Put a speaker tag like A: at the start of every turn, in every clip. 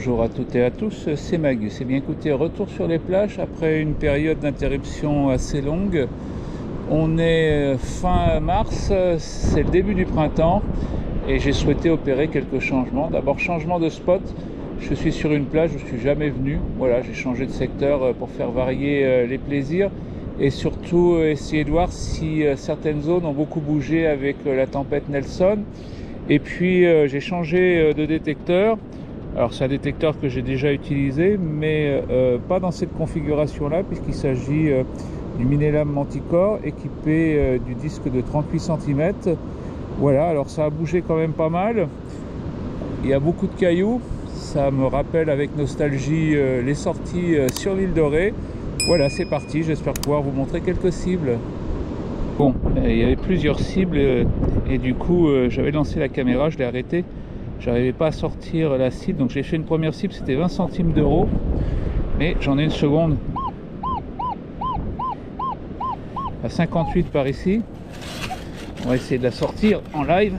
A: bonjour à toutes et à tous, c'est Magus. Et bien écoutez, retour sur les plages après une période d'interruption assez longue. On est fin mars, c'est le début du printemps et j'ai souhaité opérer quelques changements. D'abord changement de spot, je suis sur une plage où je ne suis jamais venu. Voilà, j'ai changé de secteur pour faire varier les plaisirs et surtout essayer de voir si certaines zones ont beaucoup bougé avec la tempête Nelson. Et puis j'ai changé de détecteur. Alors c'est un détecteur que j'ai déjà utilisé, mais pas dans cette configuration là, puisqu'il s'agit du Minelam Manticore équipé du disque de 38 cm. Voilà, alors ça a bougé quand même pas mal. Il y a beaucoup de cailloux, ça me rappelle avec nostalgie les sorties sur l'île de Ré. Voilà, c'est parti, j'espère pouvoir vous montrer quelques cibles. Bon, il y avait plusieurs cibles et du coup j'avais lancé la caméra, je l'ai arrêtée. J'arrivais pas à sortir la cible, donc j'ai fait une première cible, c'était 20 centimes d'euros, mais j'en ai une seconde à 58 par ici. On va essayer de la sortir en live.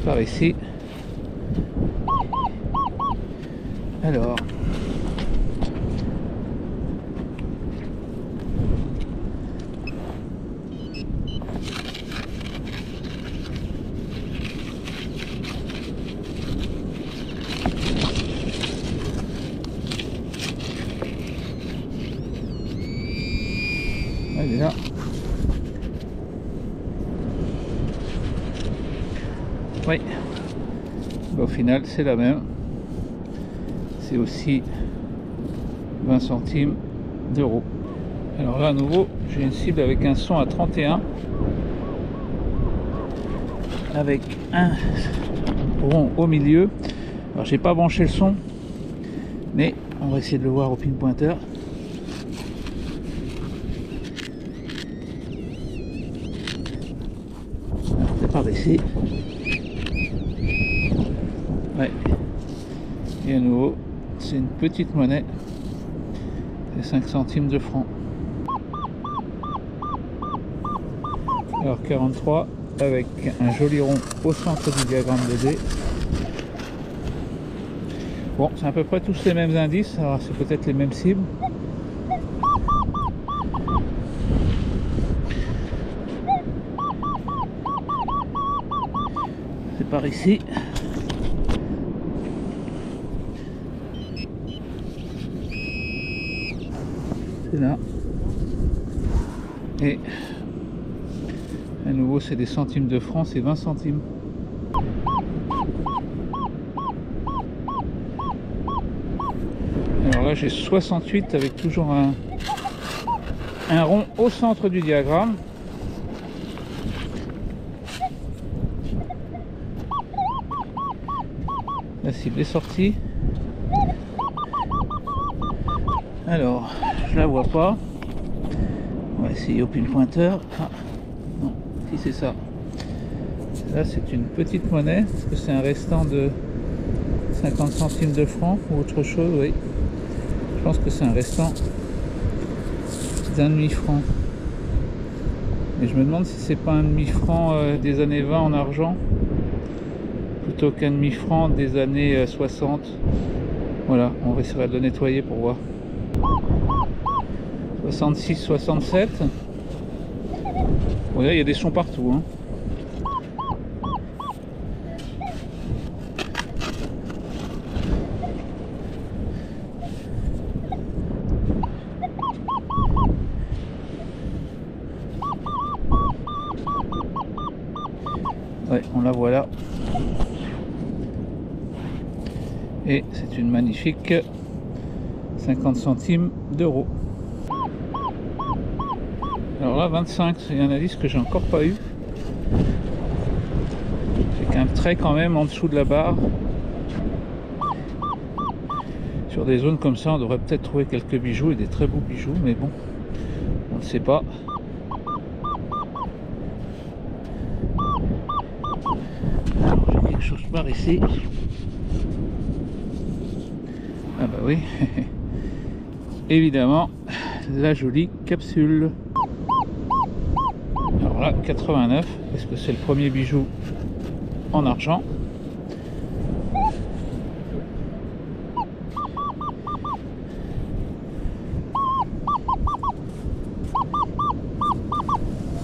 A: Par ici. Alors. Elle est là. Oui. Au final, c'est la même. C'est aussi 20 centimes d'euros. Alors là, à nouveau, j'ai une cible avec un son à 31. Avec un rond au milieu. Alors, j'ai pas branché le son, mais on va essayer de le voir au pinpointer. Par ici. Ouais. Et à nouveau, c'est une petite monnaie. C'est 5 centimes de francs. Alors 43 avec un joli rond au centre du diagramme de D. Bon, c'est à peu près tous les mêmes indices. Alors c'est peut-être les mêmes cibles. C'est par ici. C'est là. Et à nouveau c'est des centimes de francs, c'est 20 centimes. Alors là j'ai 68 avec toujours un rond au centre du diagramme. La cible est sortie. Alors, je la vois pas. On va essayer au pinpointer. Ah, non, si c'est ça. Là, c'est une petite monnaie. Est-ce que c'est un restant de 50 centimes de francs ou autre chose? Oui. Je pense que c'est un restant d'un demi-franc. Mais je me demande si c'est pas un demi-franc des années 20 en argent, plutôt qu'un demi-franc des années 60. Voilà, on va essayer de le nettoyer pour voir. 66, 67. Voilà, il y a des sons partout. Hein. Ouais, on la voit là. Et c'est une magnifique 50 centimes d'euros. Alors là 25, c'est un indice que j'ai encore pas eu. C'est qu'un trait quand même en dessous de la barre. Sur des zones comme ça on devrait peut-être trouver quelques bijoux et des très beaux bijoux, mais bon, on ne sait pas. Alors j'ai quelque chose par ici. Ah bah oui. Évidemment la jolie capsule. Alors Voilà, 89, parce que c'est le premier bijou en argent.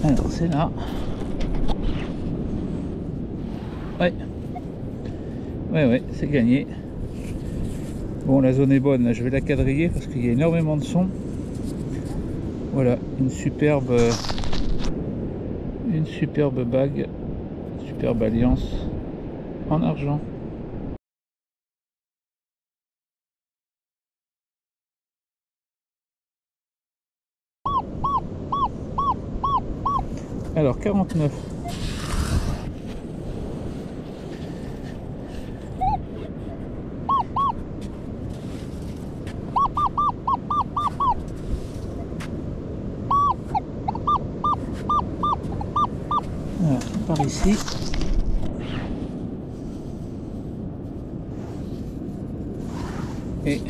A: Alors c'est là. Ouais, c'est gagné. Bon, la zone est bonne, là je vais la quadriller parce qu'il y a énormément de son. Voilà, une superbe bague, superbe alliance en argent. Alors 49. Voilà, par ici. Et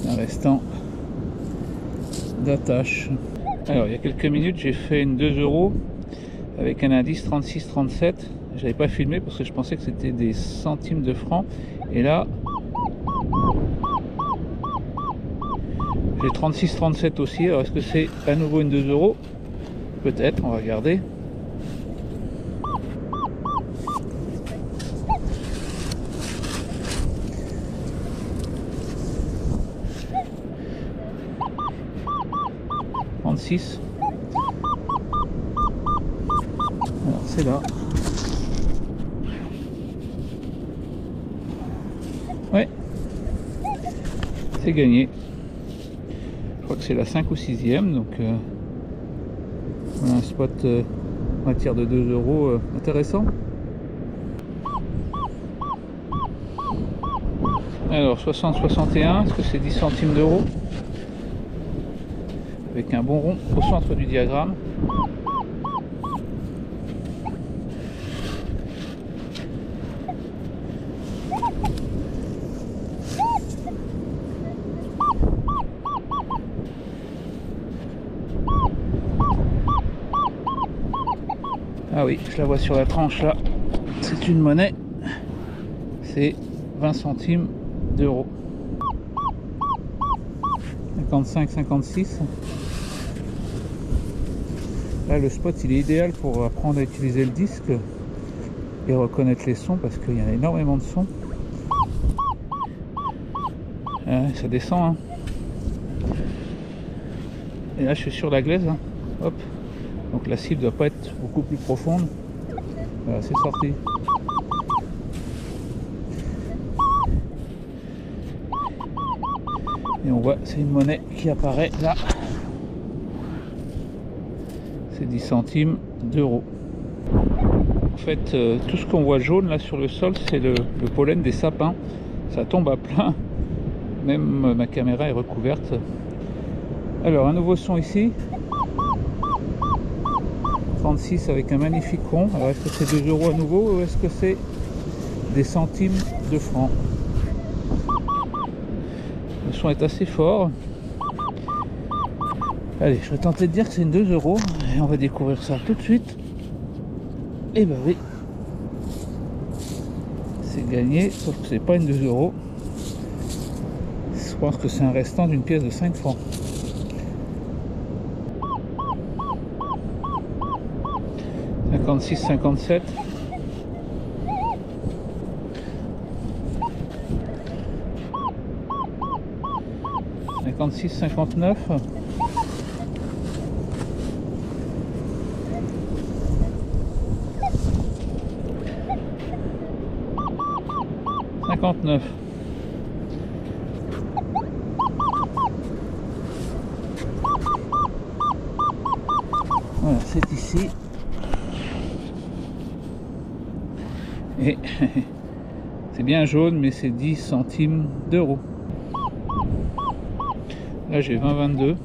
A: un restant d'attache. Alors il y a quelques minutes j'ai fait une 2 € avec un indice 36,37. J'avais pas filmé parce que je pensais que c'était des centimes de francs. Et là j'ai 36,37 aussi. Alors est-ce que c'est à nouveau une 2 €? Peut-être, on va regarder. Alors c'est là. Ouais, c'est gagné. Je crois que c'est la 5 ou 6e, donc voilà un spot matière de 2 € intéressant. Alors 60-61, est-ce que c'est 10 centimes d'euros? Avec un bon rond au centre du diagramme. Ah oui, je la vois sur la tranche là. C'est une monnaie. C'est 20 centimes d'euros. 55-56. Là le spot il est idéal pour apprendre à utiliser le disque et reconnaître les sons parce qu'il y a énormément de sons. Ça descend hein. Et là je suis sur la glaise hein. Hop. Donc la cible doit pas être beaucoup plus profonde. Voilà, c'est sorti. Et on voit c'est une monnaie qui apparaît là. C'est 10 centimes d'euros. En fait, tout ce qu'on voit jaune là sur le sol, c'est le pollen des sapins. Ça tombe à plein. Même ma caméra est recouverte. Alors, un nouveau son ici. 36 avec un magnifique rond. Alors, est-ce que c'est 2 € à nouveau ou est-ce que c'est des centimes de francs? Le son est assez fort. Allez, je vais tenter de dire que c'est une 2 € et on va découvrir ça tout de suite. Et bah oui, c'est gagné, sauf que c'est pas une 2 €. Je pense que c'est un restant d'une pièce de 5 francs. « 56-57. « 56-59. » 59. Voilà, c'est ici. Et c'est bien jaune, mais c'est 10 centimes d'euros. Là, j'ai 20-22.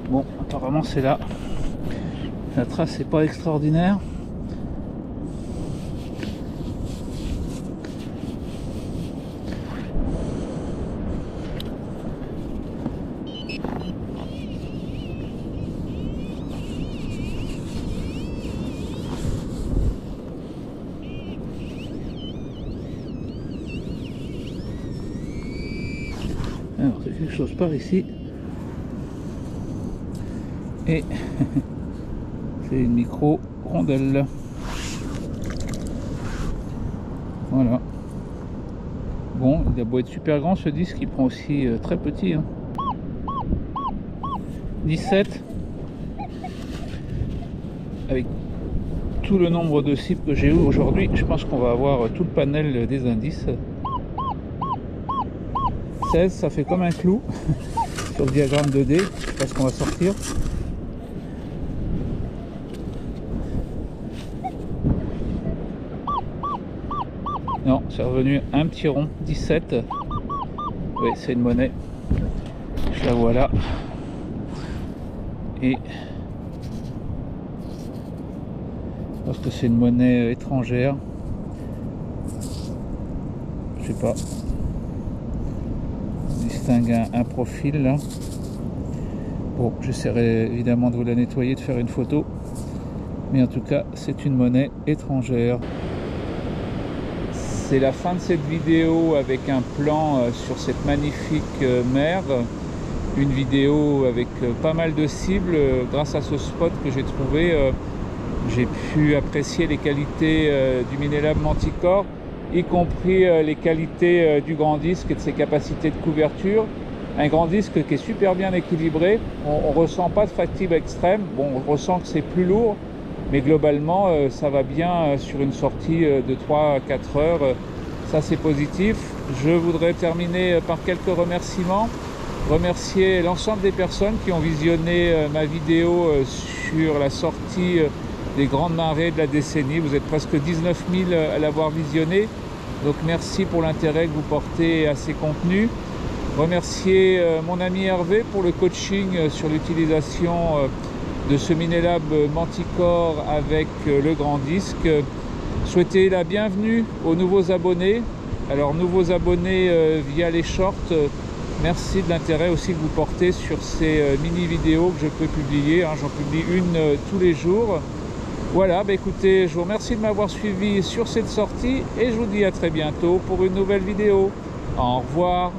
A: Bon, apparemment c'est là. La trace n'est pas extraordinaire. Alors c'est quelque chose par ici. Et c'est une micro rondelle. Voilà. Bon, il a beau être super grand, ce disque il prend aussi très petit. 17. Avec tout le nombre de cibles que j'ai eu aujourd'hui, je pense qu'on va avoir tout le panel des indices. 16, ça fait comme un clou sur le diagramme 2D. Je sais pas ce qu'on va sortir. Non, c'est revenu un petit rond. 17. Oui, c'est une monnaie. Je la vois là. Et parce que c'est une monnaie étrangère. Je sais pas. On distingue un profil là. Bon, j'essaierai évidemment de vous la nettoyer, de faire une photo. Mais en tout cas, c'est une monnaie étrangère. C'est la fin de cette vidéo avec un plan sur cette magnifique mer. Une vidéo avec pas mal de cibles. Grâce à ce spot que j'ai trouvé, j'ai pu apprécier les qualités du Minelab Manticore, y compris les qualités du grand disque et de ses capacités de couverture. Un grand disque qui est super bien équilibré. On ne ressent pas de fatigue extrême. Bon, on ressent que c'est plus lourd. Mais globalement, ça va bien sur une sortie de 3 à 4 heures. Ça, c'est positif. Je voudrais terminer par quelques remerciements. Remercier l'ensemble des personnes qui ont visionné ma vidéo sur la sortie des grandes marées de la décennie. Vous êtes presque 19 000 à l'avoir visionné. Donc, merci pour l'intérêt que vous portez à ces contenus. Remercier mon ami Hervé pour le coaching sur l'utilisation de ce Minelab Manticore avec le grand disque. Souhaiter la bienvenue aux nouveaux abonnés. Alors nouveaux abonnés via les shorts, merci de l'intérêt aussi que vous portez sur ces mini vidéos que je peux publier. J'en publie une tous les jours. Voilà, écoutez, je vous remercie de m'avoir suivi sur cette sortie et je vous dis à très bientôt pour une nouvelle vidéo. Au revoir.